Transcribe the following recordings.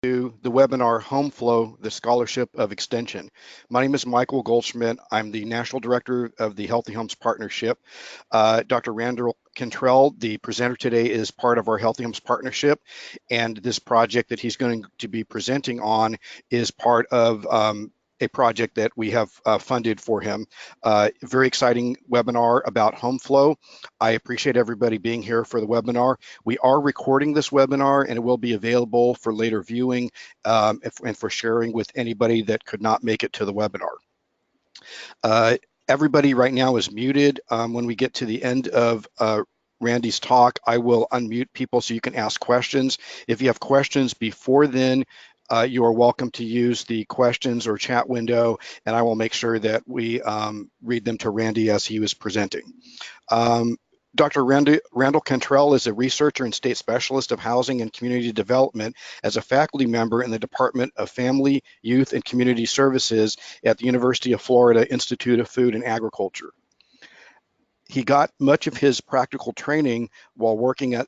to the webinar Homeflow, the Scholarship of Extension. My name is Michael Goldschmidt. I'm the National Director of the Healthy Homes Partnership. Dr. Randall Cantrell, the presenter today, is part of our Healthy Homes Partnership, and this project that he's going to be presenting on is part of a project that we have funded for him. Very exciting webinar about Homeflow. I appreciate everybody being here for the webinar. We are recording this webinar and it will be available for later viewing and for sharing with anybody that could not make it to the webinar. Everybody right now is muted. When we get to the end of Randy's talk, I will unmute people so you can ask questions. If you have questions before then, you are welcome to use the questions or chat window, and I will make sure that we read them to Randy as he was presenting. Dr. Randall Cantrell is a researcher and state specialist of housing and community development as a faculty member in the Department of Family, Youth, and Community Services at the University of Florida Institute of Food and Agriculture. He got much of his practical training while working at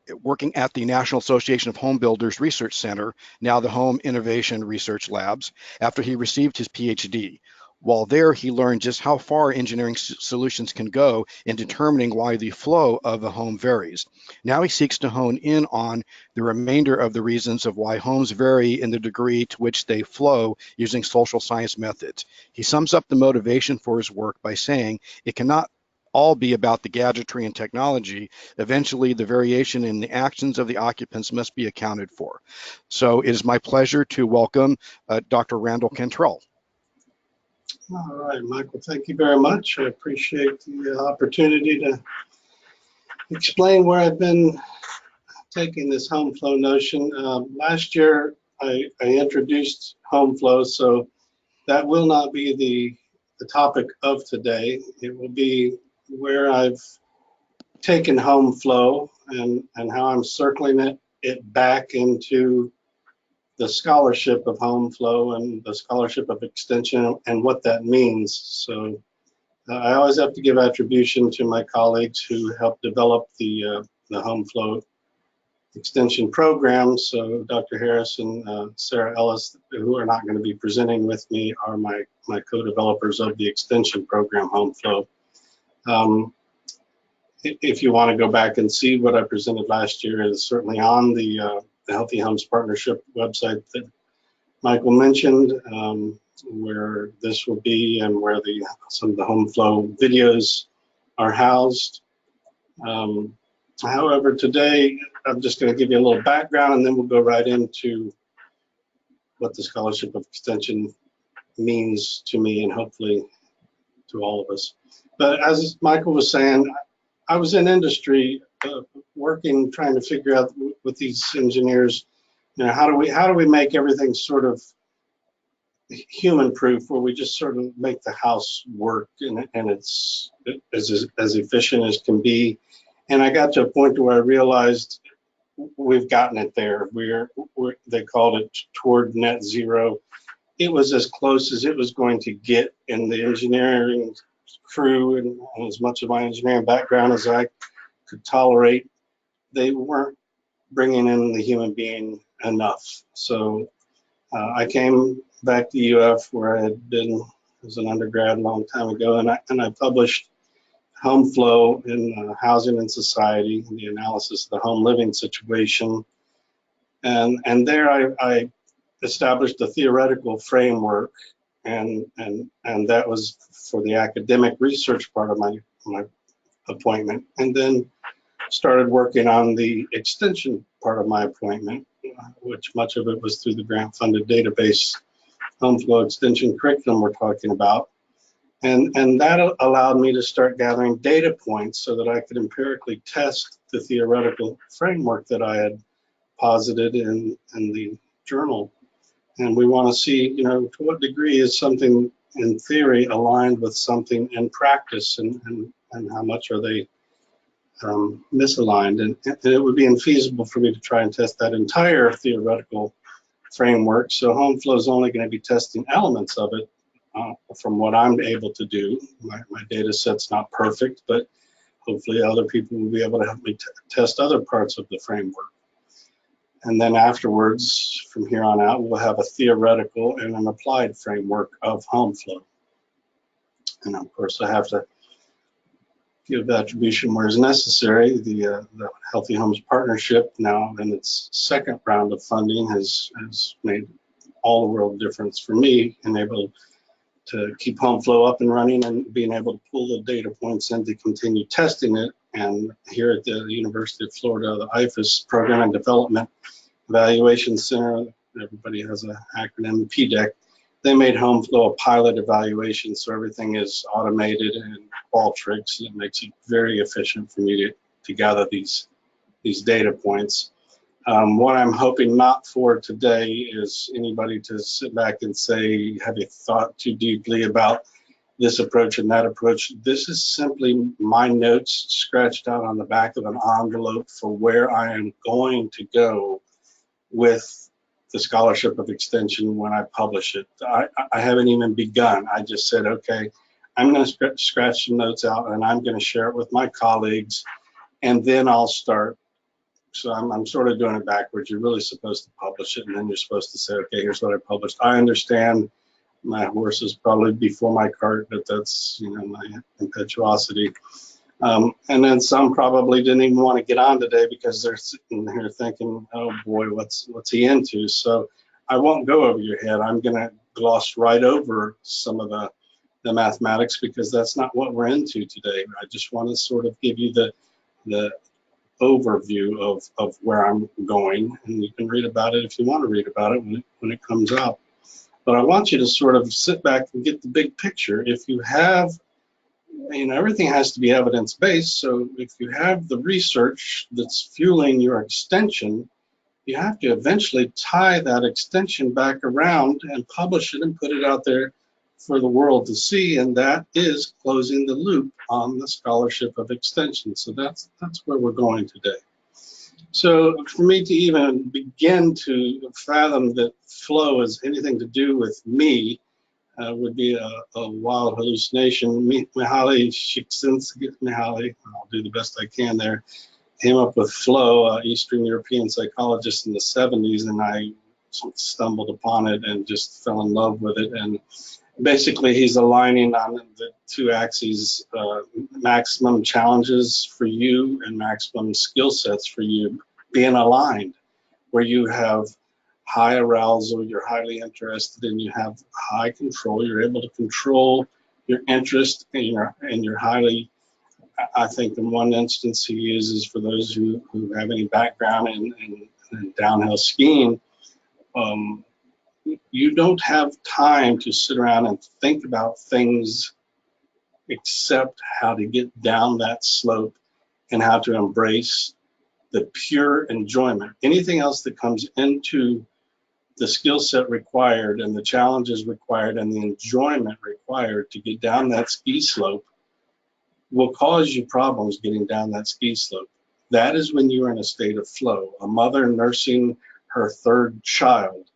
the National Association of Home Builders Research Center, now the Home Innovation Research Labs, after he received his PhD. While there, he learned just how far engineering solutions can go in determining why the flow of a home varies. Now he seeks to hone in on the remainder of the reasons of why homes vary in the degree to which they flow using social science methods. He sums up the motivation for his work by saying it cannot all be about the gadgetry and technology. Eventually, the variation in the actions of the occupants must be accounted for. So it is my pleasure to welcome Dr. Randall Cantrell. All right, Michael, thank you very much. I appreciate the opportunity to explain where I've been taking this Homeflow notion. Last year, I introduced Homeflow, so that will not be the topic of today. It will be where I've taken Homeflow and how I'm circling it back into the scholarship of Homeflow and the scholarship of extension and what that means. So I always have to give attribution to my colleagues who helped develop the Homeflow extension program. So Dr. Harris and Sarah Ellis, who are not going to be presenting with me, are my co-developers of the extension program, Homeflow. If you want to go back and see what I presented last year, it is certainly on the Healthy Homes Partnership website that Michael mentioned, where this will be and where some of the Homeflow videos are housed. However, today I'm just going to give you a little background and then we'll go right into what the Scholarship of Extension means to me and hopefully to all of us. But as Michael was saying, I was in industry working, trying to figure out with these engineers, how do we make everything sort of human proof, where we just sort of make the house work and it's as efficient as can be. And I got to a point where I realized we've gotten it there. They called it toward net zero. It was as close as it was going to get in the engineering crew, and as much of my engineering background as I could tolerate, they weren't bringing in the human being enough. So I came back to UF, where I had been as an undergrad a long time ago, and I published Homeflow in Housing and Society, the analysis of the home living situation. And there I established a theoretical framework, and that was for the academic research part of my appointment, and then started working on the extension part of my appointment, which much of it was through the grant-funded database Homeflow extension curriculum we're talking about. And that allowed me to start gathering data points so that I could empirically test the theoretical framework that I had posited in the journal. And we want to see, to what degree is something in theory aligned with something in practice, and how much are they misaligned. And it would be infeasible for me to try and test that entire theoretical framework. So Homeflow is only going to be testing elements of it from what I'm able to do. My data set's not perfect, but hopefully other people will be able to help me test other parts of the framework. And then afterwards, from here on out, we'll have a theoretical and an applied framework of Homeflow. And of course, I have to give attribution where is necessary. The Healthy Homes Partnership, now in its second round of funding, has made all the world difference for me, and able to keep Homeflow up and running and being able to pull the data points in to continue testing it. And here at the University of Florida, the IFAS Program and Development Evaluation Center, everybody has an acronym, PDEC, they made Homeflow a pilot evaluation, so everything is automated and Qualtrics, and it makes it very efficient for me to gather these data points. What I'm hoping not for today is anybody to sit back and say, have you thought too deeply about this approach and that approach? This is simply my notes scratched out on the back of an envelope for where I am going to go with the Scholarship of Extension when I publish it. I haven't even begun. I just said, okay, I'm going to scratch some notes out and I'm going to share it with my colleagues, and then I'll start. So I'm sort of doing it backwards. You're really supposed to publish it, and then you're supposed to say, okay, here's what I published. I understand my horse is probably before my cart, but that's, you know, my impetuosity. And then some probably didn't even want to get on today because they're sitting here thinking, oh boy, what's he into? So I won't go over your head. I'm going to gloss right over some of the mathematics, because that's not what we're into today. I just want to sort of give you the overview of where I'm going, and you can read about it if you want to read about it when it comes out. But I want you to sort of sit back and get the big picture. If you have, you know, everything has to be evidence-based, so if you have the research that's fueling your extension, you have to eventually tie that extension back around and publish it and put it out there for the world to see, and that is closing the loop on the Scholarship of Extension. So that's where we're going today. So for me to even begin to fathom that flow has anything to do with me would be a wild hallucination. Mihaly Csikszentmihalyi, I'll do the best I can there, came up with flow, Eastern European psychologist in the 70s, and I stumbled upon it and just fell in love with it. And basically, he's aligning on the two axes, maximum challenges for you and maximum skill sets for you being aligned, where you have high arousal, you're highly interested, and you have high control. You're able to control your interest, and you're highly, I think in one instance he uses, for those who have any background in downhill skiing, you don't have time to sit around and think about things except how to get down that slope and how to embrace the pure enjoyment. Anything else that comes into the skill set required and the challenges required and the enjoyment required to get down that ski slope will cause you problems getting down that ski slope. That is when you're in a state of flow. A mother nursing her third child,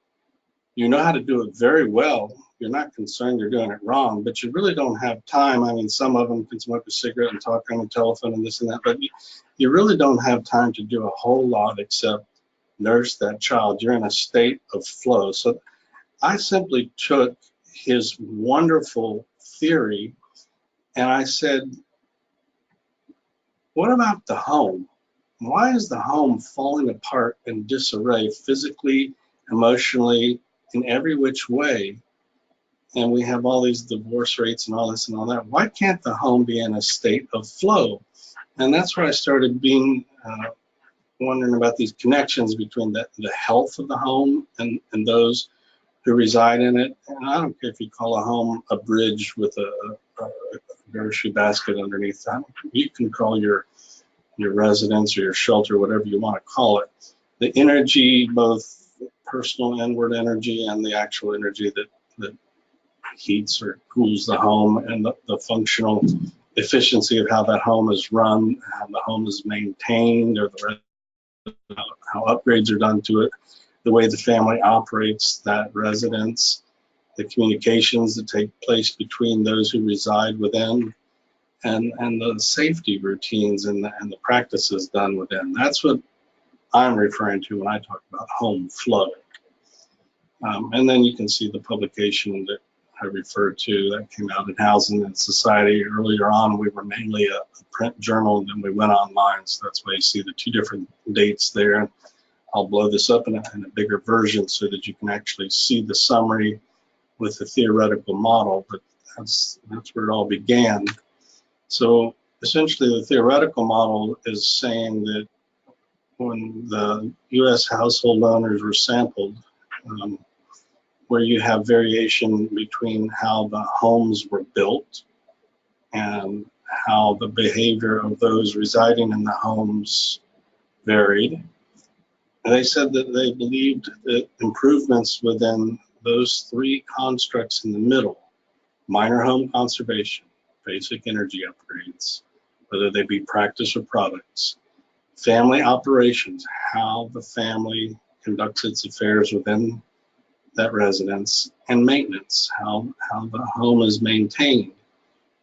you know how to do it very well. You're not concerned you're doing it wrong, but you really don't have time. I mean, some of them can smoke a cigarette and talk on the telephone and this and that, but you really don't have time to do a whole lot except nurse that child. You're in a state of flow. So I simply took his wonderful theory and I said, what about the home? Why is the home falling apart in disarray physically, emotionally, in every which way? And we have all these divorce rates and all this and all that. Why can't the home be in a state of flow? And that's where I started being wondering about these connections between the health of the home and those who reside in it. And I don't care if you call a home a bridge with a grocery basket underneath. You can call your residence or your shelter, whatever you want to call it. The energy, both personal inward energy and the actual energy that heats or cools the home, and the functional efficiency of how that home is run, how the home is maintained, or how upgrades are done to it, the way the family operates that residence, the communications that take place between those who reside within, and the safety routines and the practices done within. That's what I'm referring to when I talk about Homeflow. And then you can see the publication that I referred to that came out in Housing and Society. Earlier on, we were mainly a print journal, and then we went online. So that's why you see the two different dates there. I'll blow this up in a bigger version so that you can actually see the summary with the theoretical model, but that's where it all began. So essentially the theoretical model is saying that when the US household owners were sampled, where you have variation between how the homes were built and how the behavior of those residing in the homes varied. And they said that they believed that improvements within those three constructs in the middle, minor home conservation, basic energy upgrades, whether they be practice or products, family operations, how the family conducts its affairs within that residence, and maintenance, how the home is maintained,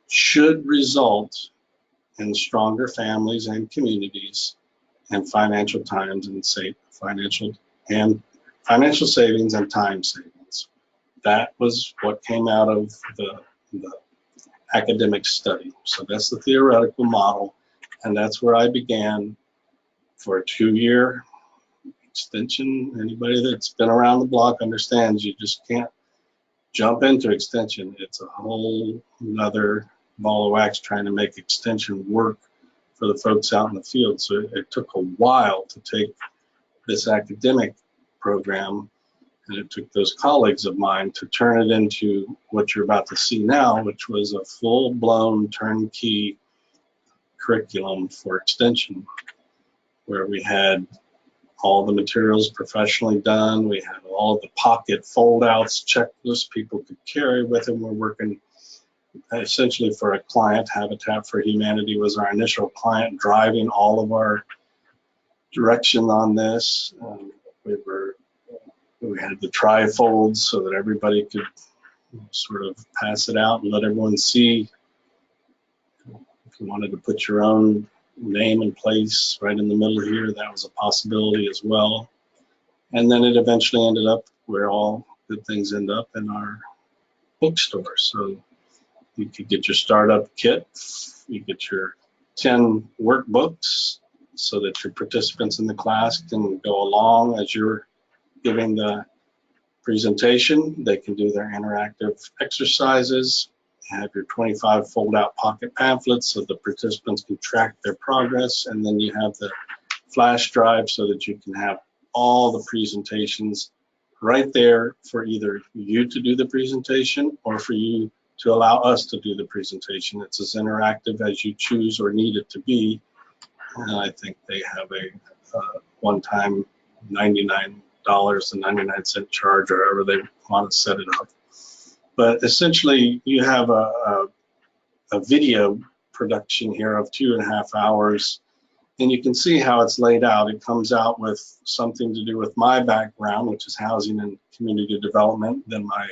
should result in stronger families and communities and financial times and financial savings and time savings. That was what came out of the academic study. So that's the theoretical model, and that's where I began for a 2-year extension. Anybody that's been around the block understands you just can't jump into extension. It's a whole nother ball of wax trying to make extension work for the folks out in the field. So it took a while to take this academic program, and it took those colleagues of mine to turn it into what you're about to see now, which was a full-blown turnkey curriculum for extension, where we had all the materials professionally done. We had all of the pocket fold-outs, checklists people could carry with them. We're working essentially for a client. Habitat for Humanity was our initial client, driving all of our direction on this. We had the tri-folds so that everybody could sort of pass it out and let everyone see. If you wanted to put your own name and place right in the middle here, that was a possibility as well. And then it eventually ended up where all good things end up, in our bookstore. So you could get your startup kit, you get your 10 workbooks so that your participants in the class can go along as you're giving the presentation. They can do their interactive exercises. You have your 25 fold-out pocket pamphlets so the participants can track their progress, and then you have the flash drive so that you can have all the presentations right there for either you to do the presentation or for you to allow us to do the presentation. It's as interactive as you choose or need it to be. And I think they have a one-time $99.99 charge, or however they want to set it up. But essentially, you have a video production here of 2.5 hours, and you can see how it's laid out. It comes out with something to do with my background, which is housing and community development, then my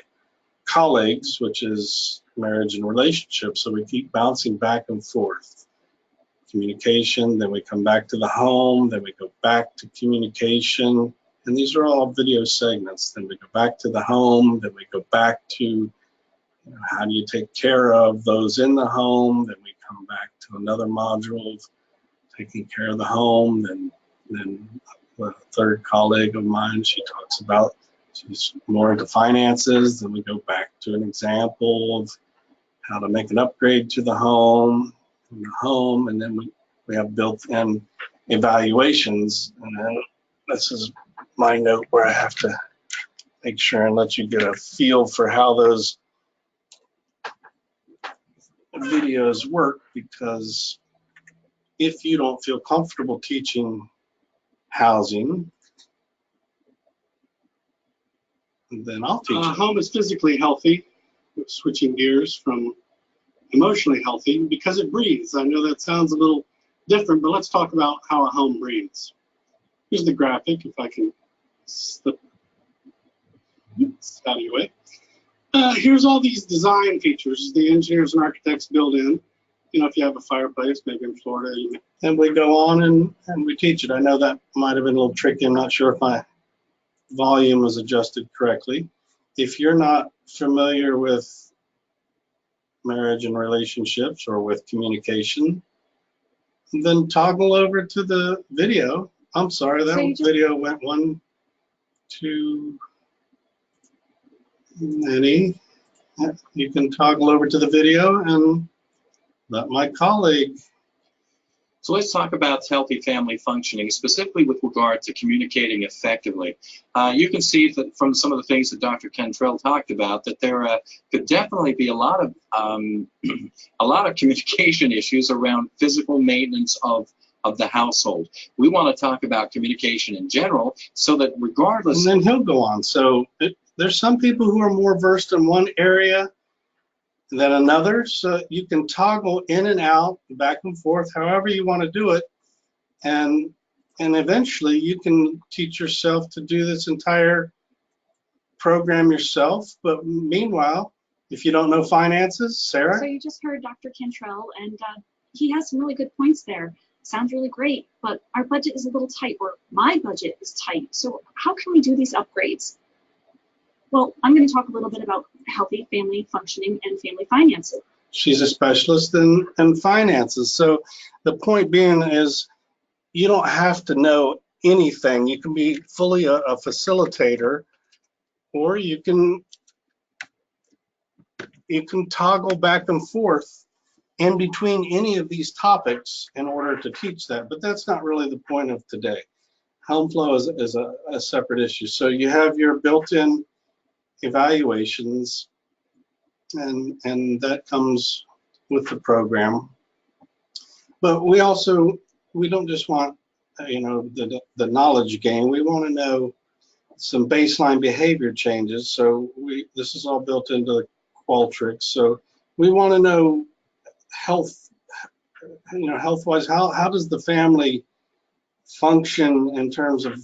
colleagues, which is marriage and relationships. So we keep bouncing back and forth. Communication, then we come back to the home, then we go back to communication, and these are all video segments. Then we go back to the home, then we go back to how do you take care of those in the home, then we come back to another module of taking care of the home, then a third colleague of mine, she talks about, she's more into finances, then we go back to an example of how to make an upgrade to the home, and then we have built-in evaluations. And then this is my note where I have to make sure and let you get a feel for how those videos work, because if you don't feel comfortable teaching housing, then I'll teach it. Home is physically healthy, switching gears from emotionally healthy because it breathes. I know that sounds a little different, but let's talk about how a home breathes. Here's the graphic, if I can slip out of your way. Here's all these design features the engineers and architects build in, if you have a fireplace, maybe in Florida, And we go on and we teach it. I know that might have been a little tricky. I'm not sure if my volume was adjusted correctly. If you're not familiar with marriage and relationships or with communication, then toggle over to the video. I'm sorry, that video went one, two, many. You can toggle over to the video and let my colleague. So let's talk about healthy family functioning, specifically with regard to communicating effectively. You can see that from some of the things that Dr. Cantrell talked about, that there could definitely be a lot of communication issues around physical maintenance of the household. We want to talk about communication in general, so that regardless. And then he'll go on. So there's some people who are more versed in one area than another, so you can toggle in and out, back and forth, however you want to do it, and eventually you can teach yourself to do this entire program yourself. But meanwhile, if you don't know finances, Sarah? So you just heard Dr. Cantrell, and he has some really good points there. Sounds really great, but our budget is a little tight, or my budget is tight. So how can we do these upgrades? Well, I'm going to talk a little bit about healthy family functioning and family finances. She's a specialist in finances. So the point being is, you don't have to know anything. You can be fully a facilitator, or you can toggle back and forth in between any of these topics in order to teach that. But that's not really the point of today. Homeflow is a separate issue. So you have your built-in evaluations, and that comes with the program. But we don't just want the knowledge gain. We want to know some baseline behavior changes. So this is all built into the Qualtrics. So we want to know health-wise, how does the family function in terms of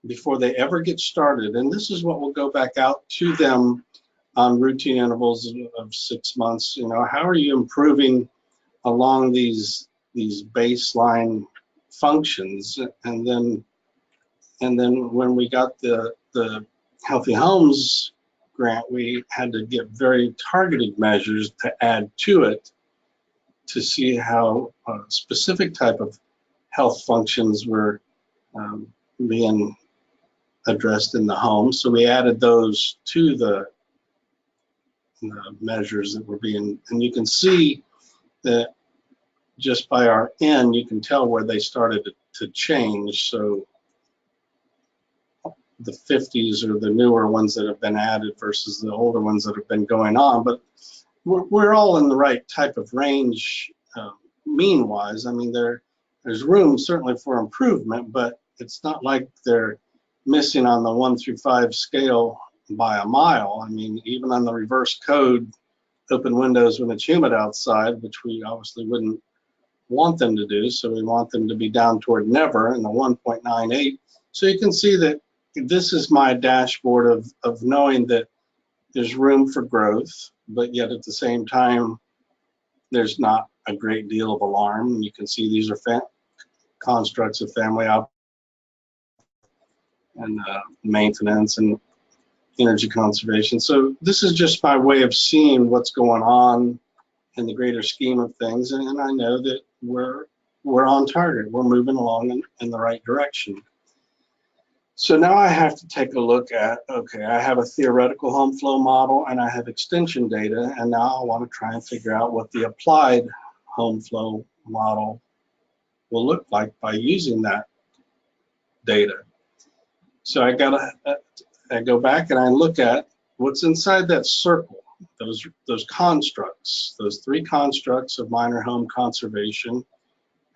before they ever get started. And this is what will go back out to them on routine intervals of 6 months. How are you improving along these baseline functions? And then when we got the Healthy Homes grant, we had to get very targeted measures to add to it to see how specific type of health functions were being addressed in the home. So we added those to the measures that were being, and you can see that just by our N, you can tell where they started to change. So the 50s are the newer ones that have been added versus the older ones that have been going on. But we're all in the right type of range mean-wise. I mean, there's room certainly for improvement, but it's not like they're missing on the 1 through 5 scale by a mile. I mean, even on the reverse code, open windows when it's humid outside, which we obviously wouldn't want them to do, so we want them to be down toward never in the 1.98. So you can see that this is my dashboard of knowing that there's room for growth, but yet at the same time, there's not a great deal of alarm. You can see these are constructs of family out and maintenance and energy conservation. So this is just my way of seeing what's going on in the greater scheme of things, and I know that we're on target. We're moving along in the right direction. So now I have to take a look at, okay, I have a theoretical Homeflow model and I have extension data, and now I want to try and figure out what the applied Homeflow model will look like by using that data. So I go back and I look at what's inside that circle, those constructs, those 3 constructs of minor home conservation,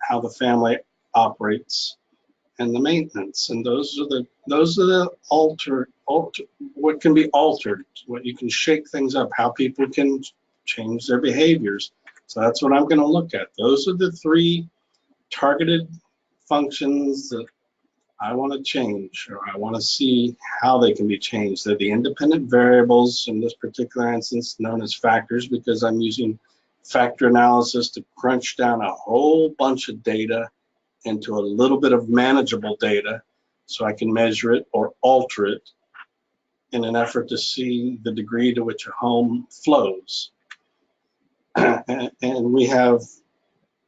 how the family operates, and the maintenance. And those are the what can be altered, what you can shake things up, how people can change their behaviors. So that's what I'm going to look at. Those are the 3 targeted functions that I want to change, or I want to see how they can be changed. They're the independent variables in this particular instance known as factors, because I'm using factor analysis to crunch down a whole bunch of data into a little bit of manageable data so I can measure it or alter it in an effort to see the degree to which a home flows. And we have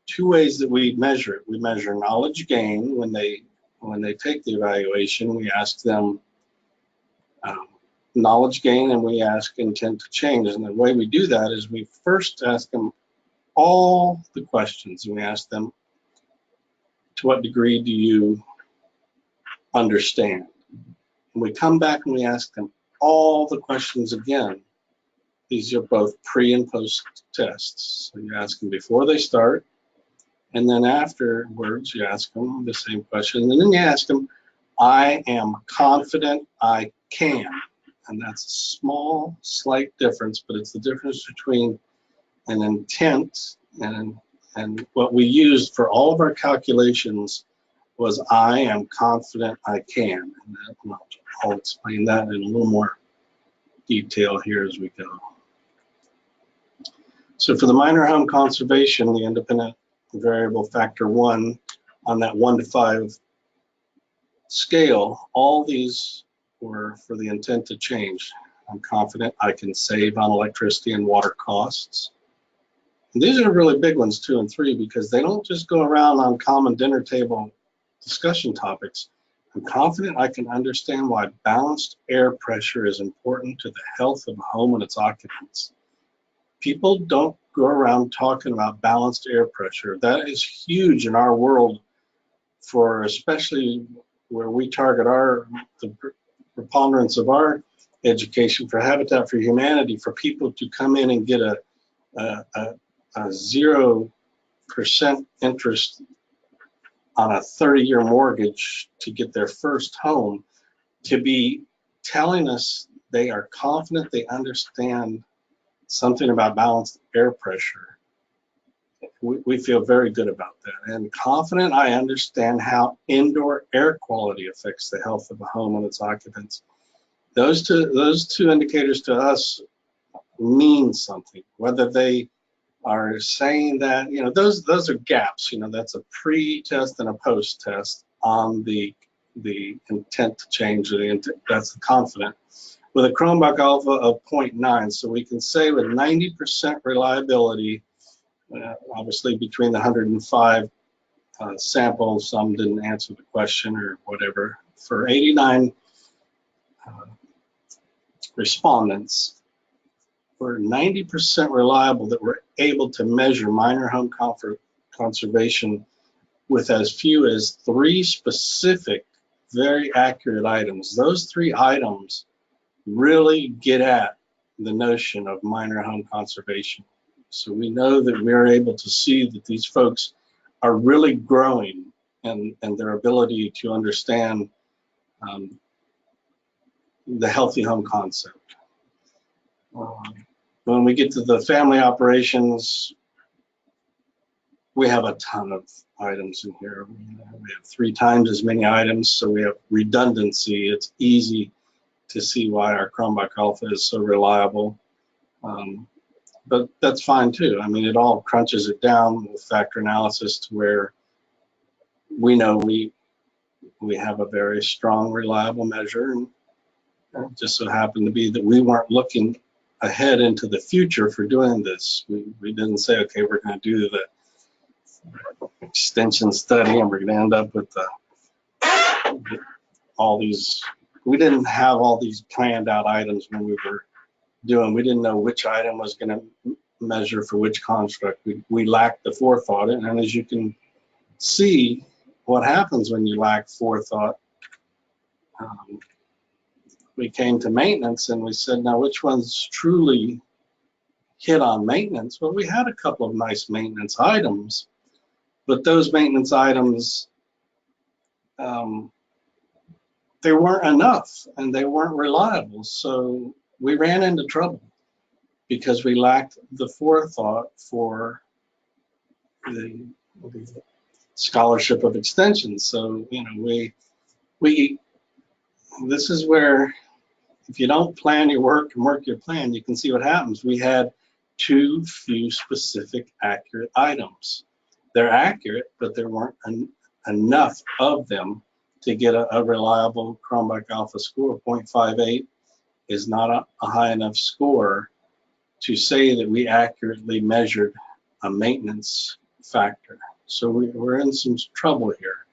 two ways that we measure it. We measure knowledge gain when they take the evaluation. We ask them knowledge gain, and we ask intent to change. And the way we do that is we first ask them all the questions. We ask them, to what degree do you understand? And we come back and we ask them all the questions again. These are both pre and post tests. So you ask them before they start, and then afterwards you ask them the same question, and then you ask them, I am confident I can. And that's a small, slight difference, but it's the difference between an intent and what we used for all of our calculations was I am confident I can. And I'll explain that in a little more detail here as we go. So for the minor home conservation, the independent variable factor 1 on that 1 to 5 scale, all these were for the intent to change. I'm confident I can save on electricity and water costs. And these are really big ones, 2 and 3, because they don't just go around on common dinner table discussion topics. I'm confident I can understand why balanced air pressure is important to the health of a home and its occupants. People don't go around talking about balanced air pressure. That is huge in our world, for especially where we target the preponderance of our education for Habitat for Humanity, for people to come in and get a 0% interest on a 30-year mortgage to get their first home, to be telling us they are confident they understand something about balanced air pressure. We feel very good about that. And confident I understand how indoor air quality affects the health of a home and its occupants. Those two indicators to us mean something, whether they are saying that, those are gaps, that's a pre-test and a post-test on the intent to change, that's the confident. With a Cronbach alpha of 0.9, so we can say with 90% reliability, obviously between the 105 samples, some didn't answer the question or whatever, for 89 respondents, we're 90% reliable that we're able to measure minor home conservation with as few as 3 specific, very accurate items. Those 3 items really get at the notion of minor home conservation. So we know that we're able to see that these folks are really growing and their ability to understand the healthy home concept. When we get to the family operations, we have a ton of items in here. We have 3 times as many items, so we have redundancy. It's easy to see why our Cronbach alpha is so reliable. But that's fine too. I mean, it all crunches it down with factor analysis to where we know we have a very strong, reliable measure. And it just so happened to be that we weren't looking ahead into the future for doing this. We didn't say, okay, we're going to do the extension study and we're going to end up with all these. We didn't have all these planned out items when we were doing. We didn't know which item was going to measure for which construct. We lacked the forethought, and as you can see, what happens when you lack forethought. We came to maintenance and we said, now which ones truly hit on maintenance? Well, we had a couple of nice maintenance items, but those maintenance items, they weren't enough and they weren't reliable. So we ran into trouble because we lacked the forethought for the scholarship of extension. So, this is where if you don't plan your work and work your plan, you can see what happens. We had too few specific accurate items. They're accurate, but there weren't enough of them to get a reliable Cronbach alpha score. 0.58 is not a high enough score to say that we accurately measured a maintenance factor. So we're in some trouble here.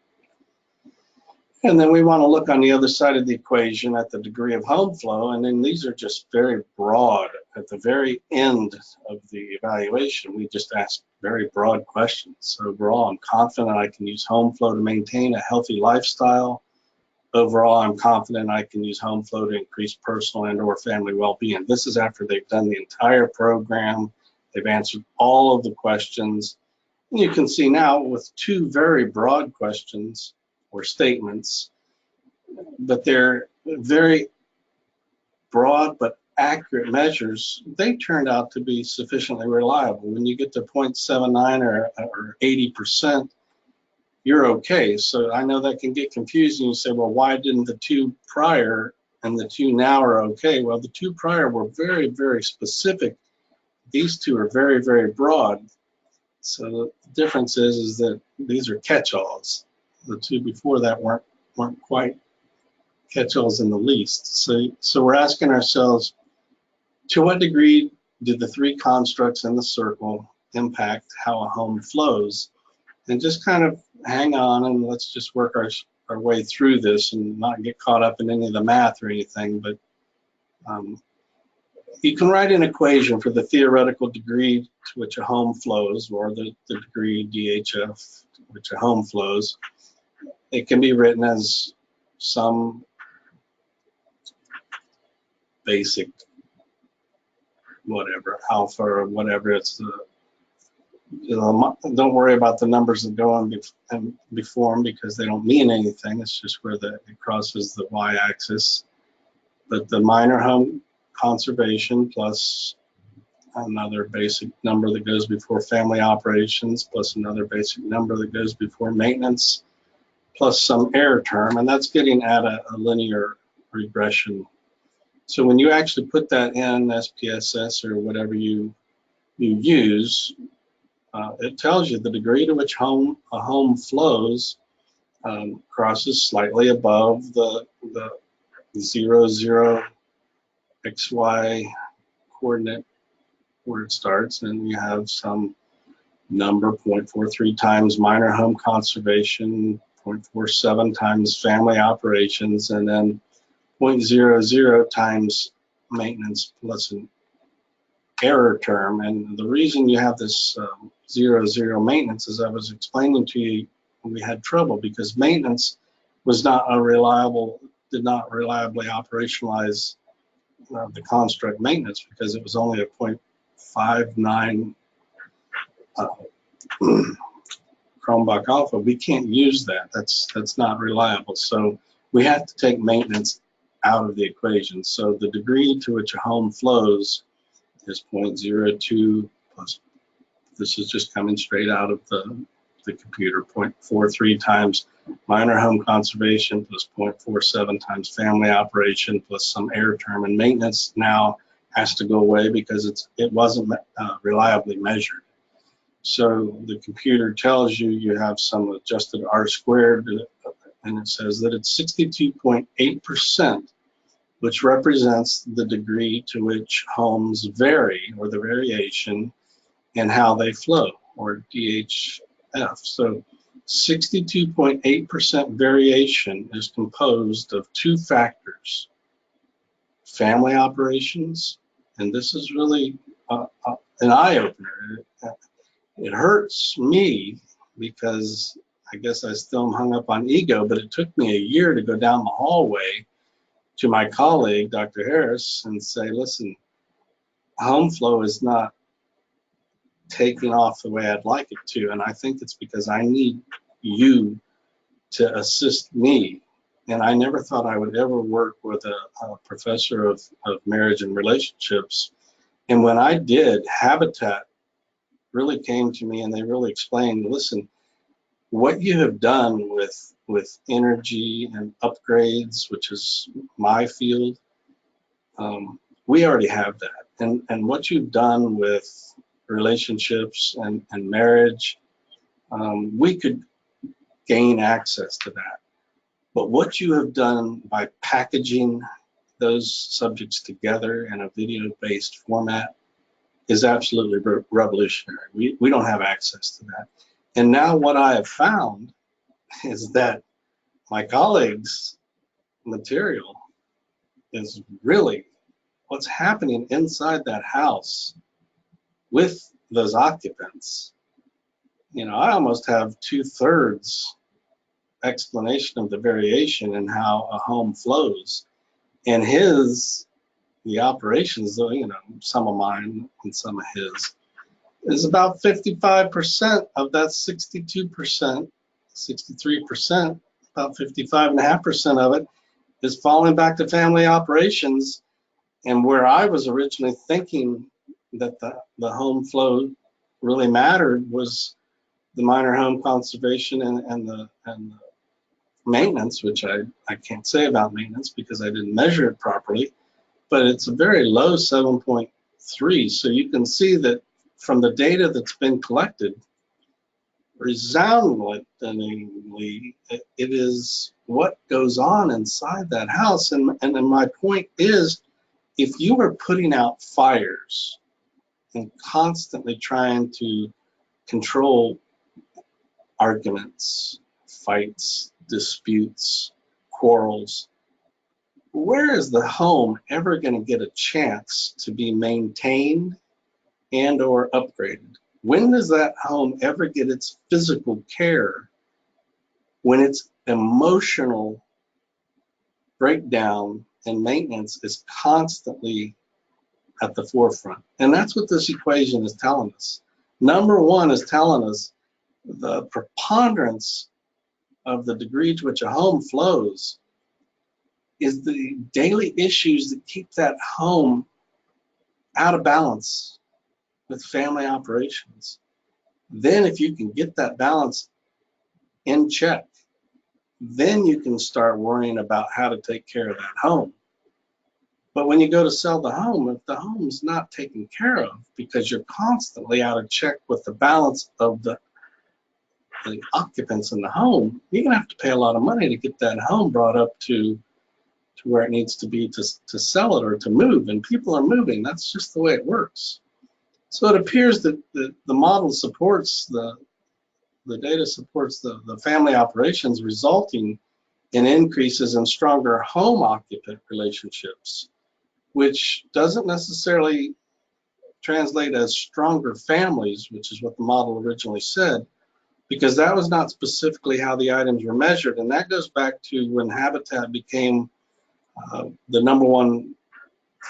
And then we want to look on the other side of the equation at the degree of home flow, and then these are just very broad. At the very end of the evaluation, we just ask very broad questions. So overall, I'm confident I can use home flow to maintain a healthy lifestyle. Overall, I'm confident I can use home flow to increase personal and/or family well-being. This is after they've done the entire program. They've answered all of the questions. And you can see now with two very broad questions or statements, but they're very broad but accurate measures, they turned out to be sufficiently reliable. When you get to 0.79 or 80%, you're okay. So I know that can get confusing. You say, well, why didn't the two prior and the two now are okay? Well, the two prior were very, very specific. These two are very, very broad. So the difference is that these are catch-alls. The two before that weren't quite catch-alls in the least. So we're asking ourselves, to what degree did the three constructs in the circle impact how a home flows? And just kind of hang on and let's just work our way through this and not get caught up in any of the math or anything. But you can write an equation for the theoretical degree to which a home flows, or the degree DHF to which a home flows. It can be written as some basic whatever, alpha or whatever. It's don't worry about the numbers that go on before them because they don't mean anything. It's just where it crosses the y-axis. But the minor home conservation plus another basic number that goes before family operations plus another basic number that goes before maintenance plus some error term, and that's getting at a linear regression. So when you actually put that in SPSS or whatever you use, it tells you the degree to which a home flows crosses slightly above the 0, 0 XY coordinate where it starts, and you have some number 0.43 times minor home conservation, 0.47 times family operations, and then 0.00 times maintenance plus an error term. And the reason you have this 0, maintenance, as I was explaining to you, we had trouble because maintenance was not did not reliably operationalize the construct maintenance because it was only a 0.59 Cronbach alpha. We can't use that. That's not reliable. So we have to take maintenance out of the equation. So the degree to which a home flows is 0.02 plus, this is just coming straight out of the computer, 0.43 times minor home conservation plus 0.47 times family operation plus some error term, and maintenance now has to go away because it wasn't reliably measured. So the computer tells you have some adjusted R squared, and it says that it's 62.8%, which represents the degree to which homes vary, or the variation in how they flow, or DHF. So 62.8% variation is composed of two factors: family operations, and this is really an eye-opener. It hurts me because I guess I still am hung up on ego, but it took me a year to go down the hallway to my colleague, Dr. Harris, and say, listen, home flow is not taking off the way I'd like it to, and I think it's because I need you to assist me. And I never thought I would ever work with a professor of marriage and relationships. And when I did, Habitat really came to me and they really explained, listen, what you have done with energy and upgrades, which is my field, we already have that. And what you've done with relationships and marriage, we could gain access to that. But what you have done by packaging those subjects together in a video-based format is absolutely revolutionary. We don't have access to that. And now what I have found is that my colleagues' material is really what's happening inside that house with those occupants. You know, I almost have 2/3 explanation of the variation in how a home flows. And the operations, though, you know, some of mine and some of his, is about 55% of that 62%, 63%, about 55.5% of it is falling back to family operations. And where I was originally thinking that the home flow really mattered was the minor home conservation and the maintenance, which I can't say about maintenance because I didn't measure it properly, but it's a very low 7.3. So you can see that from the data that's been collected, resoundingly, it is what goes on inside that house. And my point is, if you are putting out fires and constantly trying to control arguments, fights, disputes, quarrels, where is the home ever going to get a chance to be maintained and or upgraded? When does that home ever get its physical care when its emotional breakdown and maintenance is constantly at the forefront? And that's what this equation is telling us. Number one is telling us the preponderance of the degree to which a home flows is the daily issues that keep that home out of balance with family operations. Then if you can get that balance in check, then you can start worrying about how to take care of that home. But when you go to sell the home, if the home's not taken care of because you're constantly out of check with the balance of the occupants in the home, you're going to have to pay a lot of money to get that home brought up to where it needs to be to sell it or to move. And people are moving. That's just the way it works. So it appears that the model supports the data supports the family operations, resulting in increases in stronger home occupant relationships, which doesn't necessarily translate as stronger families, which is what the model originally said, because that was not specifically how the items were measured. And that goes back to when Habitat became the number one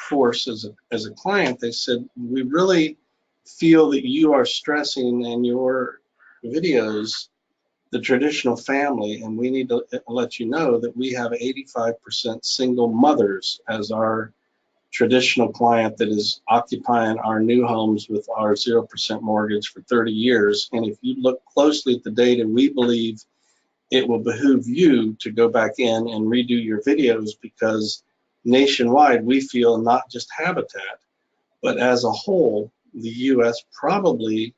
force as a client. They said, we really feel that you are stressing in your videos the traditional family, and we need to let you know that we have 85% single mothers as our traditional client that is occupying our new homes with our 0% mortgage for 30 years. And if you look closely at the data, we believe it will behoove you to go back in and redo your videos, because nationwide, we feel not just Habitat, but as a whole, the US probably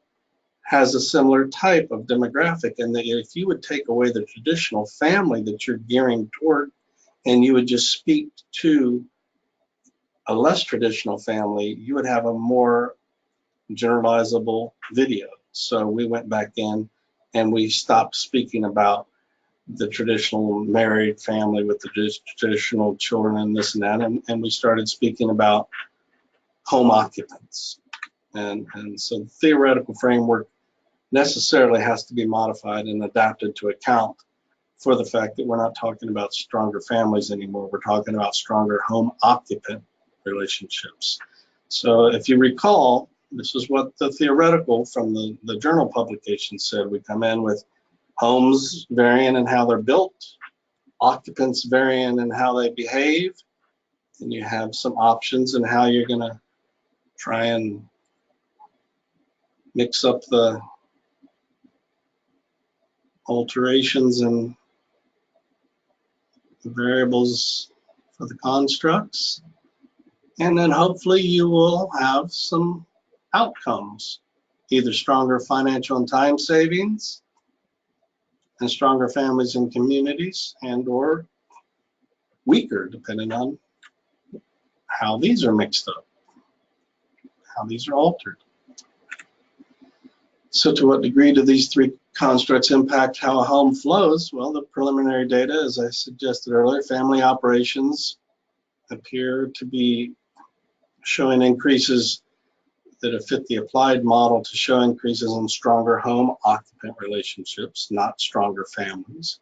has a similar type of demographic. And that if you would take away the traditional family that you're gearing toward, and you would just speak to a less traditional family, you would have a more generalizable video. So we went back in and we stopped speaking about the traditional married family with the traditional children and this and that, and we started speaking about home occupants. And so the theoretical framework necessarily has to be modified and adapted to account for the fact that we're not talking about stronger families anymore. We're talking about stronger home occupant relationships. So if you recall, this is what the theoretical from the journal publication said. We come in with homes varying in how they're built, occupants varying in how they behave, and you have some options in how you're going to try and mix up the alterations and the variables for the constructs. And then hopefully you will have some outcomes, either stronger financial and time savings and stronger families and communities, and or weaker, depending on how these are mixed up, how these are altered. So to what degree do these three constructs impact how a home flows? Well, the preliminary data, as I suggested earlier, family operations appear to be showing increases that have fit the applied model to show increases in stronger home occupant relationships, not stronger families.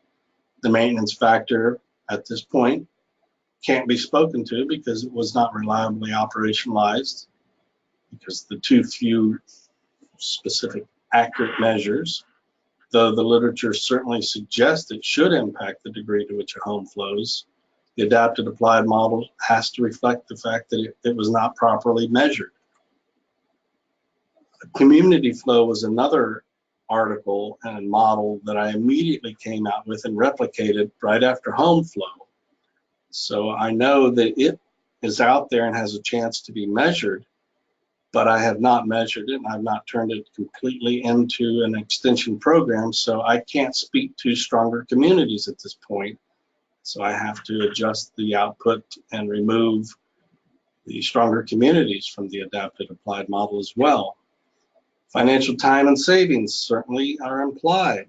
The maintenance factor at this point can't be spoken to because it was not reliably operationalized, because the too few specific accurate measures, though the literature certainly suggests it should impact the degree to which a home flows. The adapted applied model has to reflect the fact that it was not properly measured. Community flow was another article and model that I immediately came out with and replicated right after Homeflow. So I know that it is out there and has a chance to be measured, but I have not measured it and I've not turned it completely into an extension program, so I can't speak to stronger communities at this point. So I have to adjust the output and remove the stronger communities from the adapted applied model as well. Financial time and savings certainly are implied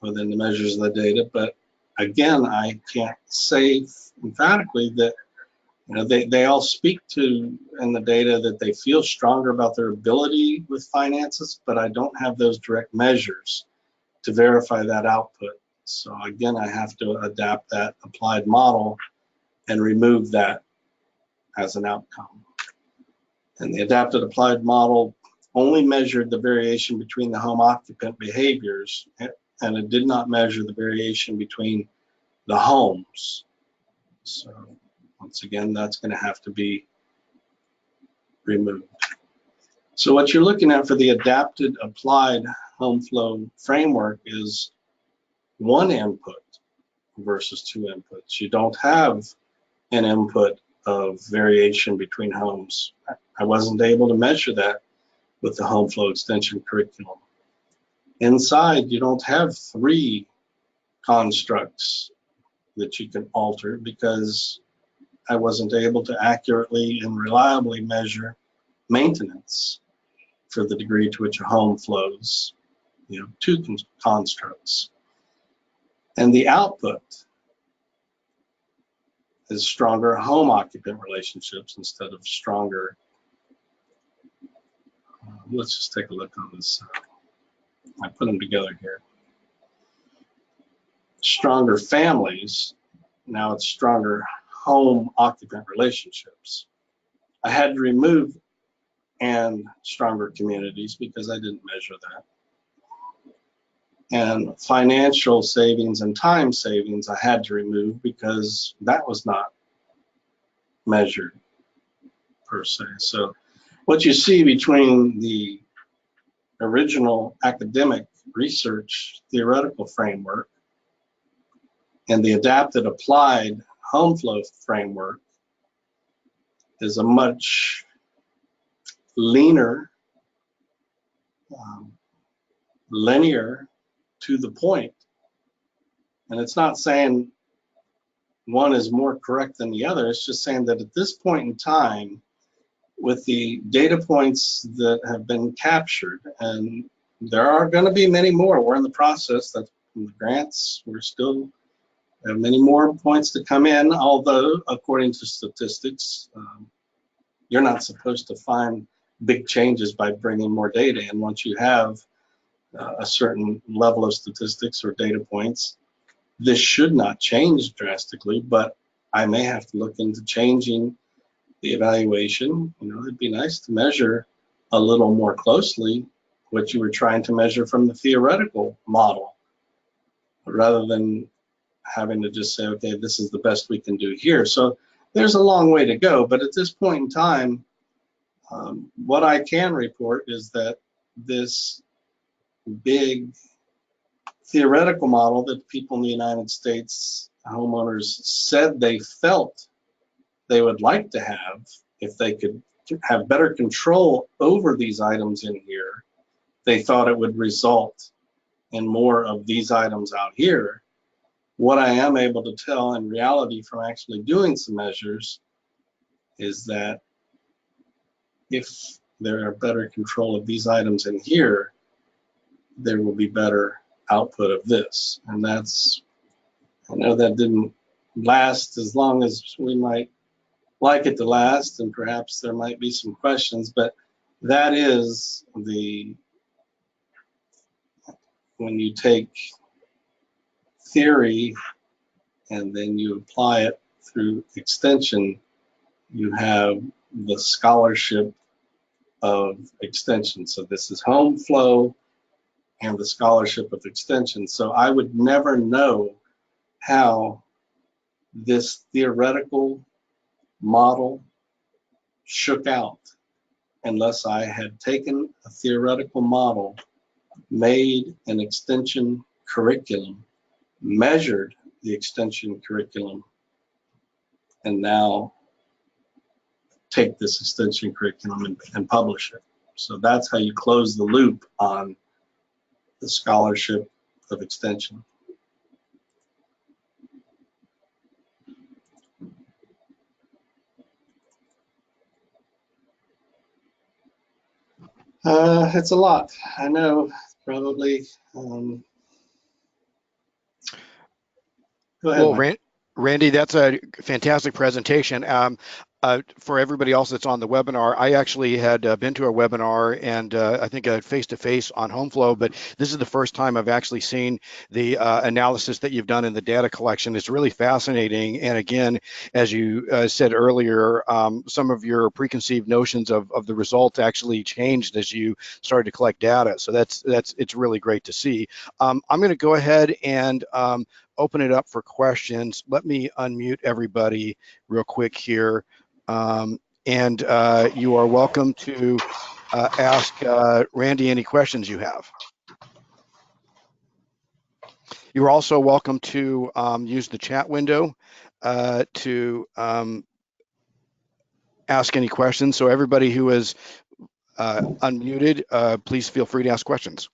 within the measures of the data, but again, I can't say emphatically that they all speak to in the data that they feel stronger about their ability with finances, but I don't have those direct measures to verify that output. So again, I have to adapt that applied model and remove that as an outcome. And the adapted applied model only measured the variation between the home occupant behaviors, and it did not measure the variation between the homes. So once again, that's going to have to be removed. So what you're looking at for the adapted applied home flow framework is one input versus two inputs. You don't have an input of variation between homes. I wasn't able to measure that with the home flow extension curriculum. Inside, you don't have three constructs that you can alter because I wasn't able to accurately and reliably measure maintenance for the degree to which a home flows, two constructs. And the output is stronger home occupant relationships instead of stronger. Let's just take a look on this. I put them together here. Stronger families, now it's stronger home occupant relationships. I had to remove and stronger communities because I didn't measure that. And financial savings and time savings I had to remove because that was not measured per se. So what you see between the original academic research theoretical framework and the adapted applied home flow framework is a much leaner, linear, to the point. And it's not saying one is more correct than the other. It's just saying that at this point in time, with the data points that have been captured, and there are going to be many more. We're in the process. That's the grants. We're still have many more points to come in, although according to statistics, you're not supposed to find big changes by bringing more data in. Once you have a certain level of statistics or data points, this should not change drastically, but I may have to look into changing the evaluation. It'd be nice to measure a little more closely what you were trying to measure from the theoretical model, rather than having to just say, okay, this is the best we can do here. So there's a long way to go, but at this point in time, what I can report is that this big theoretical model that people in the United States, homeowners, said they felt they would like to have, if they could have better control over these items in here, they thought it would result in more of these items out here. What I am able to tell in reality from actually doing some measures is that if there are better control of these items in here, there will be better output of this. And that's, I know that didn't last as long as we might like it to last, and perhaps there might be some questions, but that is the, when you take theory and then you apply it through extension, you have the scholarship of extension. So this is Homeflow and the scholarship of extension. So I would never know how this theoretical model shook out unless I had taken a theoretical model, made an extension curriculum, measured the extension curriculum, and now take this extension curriculum and publish it. So that's how you close the loop on the scholarship of extension. It's a lot, I know, probably. Go ahead, Well, Mike. Randy, that's a fantastic presentation. For everybody else that's on the webinar, I actually had been to a webinar and I think a face-to-face on Homeflow, but this is the first time I've actually seen the analysis that you've done in the data collection. It's really fascinating. And again, as you said earlier, some of your preconceived notions of the results actually changed as you started to collect data. So it's really great to see. I'm going to go ahead and open it up for questions. Let me unmute everybody real quick here. And you are welcome to ask Randy any questions you have. You're also welcome to use the chat window to ask any questions. So everybody who is unmuted, please feel free to ask questions.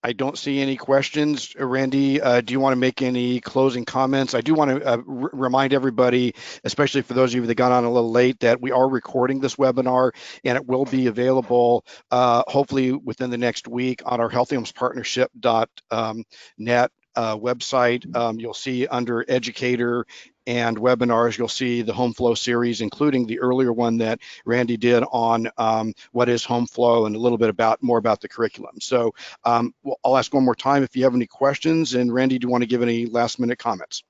I don't see any questions. Randy, do you want to make any closing comments? I do want to remind everybody, especially for those of you that got on a little late, that we are recording this webinar and it will be available hopefully within the next week on our healthyhomespartnership.net website. You'll see under educator and webinars, you'll see the Homeflow series, including the earlier one that Randy did on what is Homeflow and a little bit more about the curriculum. So well, I'll ask one more time if you have any questions. And Randy, do you want to give any last minute comments?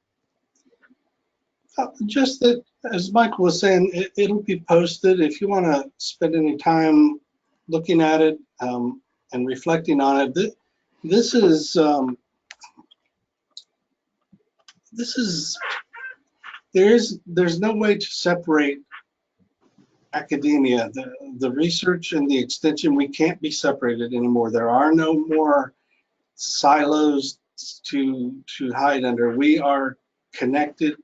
Just that, as Michael was saying, it'll be posted. If you want to spend any time looking at it and reflecting on it, this is there's no way to separate academia, the research and the extension. We can't be separated anymore. There are no more silos to hide under. We are connected,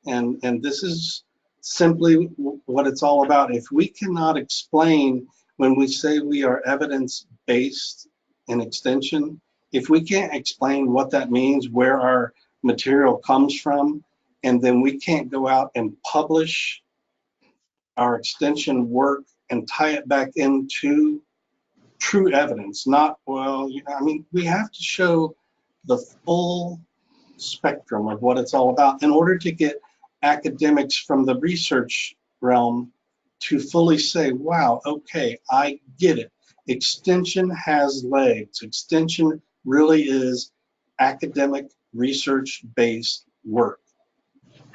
and this is simply what it's all about. If we cannot explain, when we say we are evidence-based in extension, if we can't explain what that means, where our material comes from, and then we can't go out and publish our extension work and tie it back into true evidence, not, well, I mean, we have to show the full spectrum of what it's all about in order to get academics from the research realm to fully say, wow, okay, I get it. Extension has legs. Extension really is academic research-based work.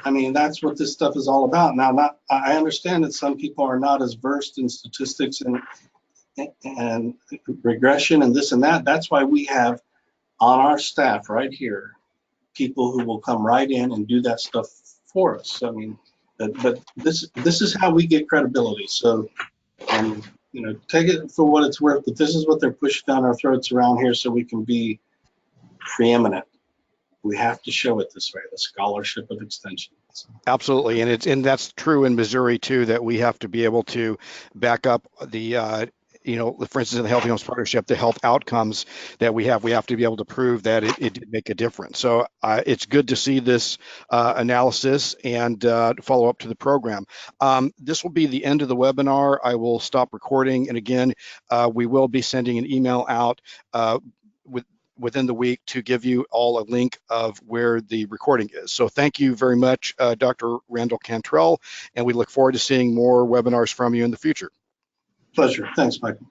I mean, that's what this stuff is all about. Now, I understand that some people are not as versed in statistics and regression and this and that. That's why we have on our staff right here people who will come right in and do that stuff for us. I mean, but this is how we get credibility. So take it for what it's worth, but this is what they're pushing down our throats around here so we can be preeminent. We have to show it this way, the scholarship of extension. Absolutely, and that's true in Missouri too. That we have to be able to back up the for instance, in the Healthy Homes Partnership, the health outcomes that we have to be able to prove that it did make a difference. So it's good to see this analysis and follow up to the program. This will be the end of the webinar. I will stop recording, and again, we will be sending an email out within the week to give you all a link of where the recording is. So thank you very much, Dr. Randall Cantrell, and we look forward to seeing more webinars from you in the future. Pleasure. Thanks, Michael.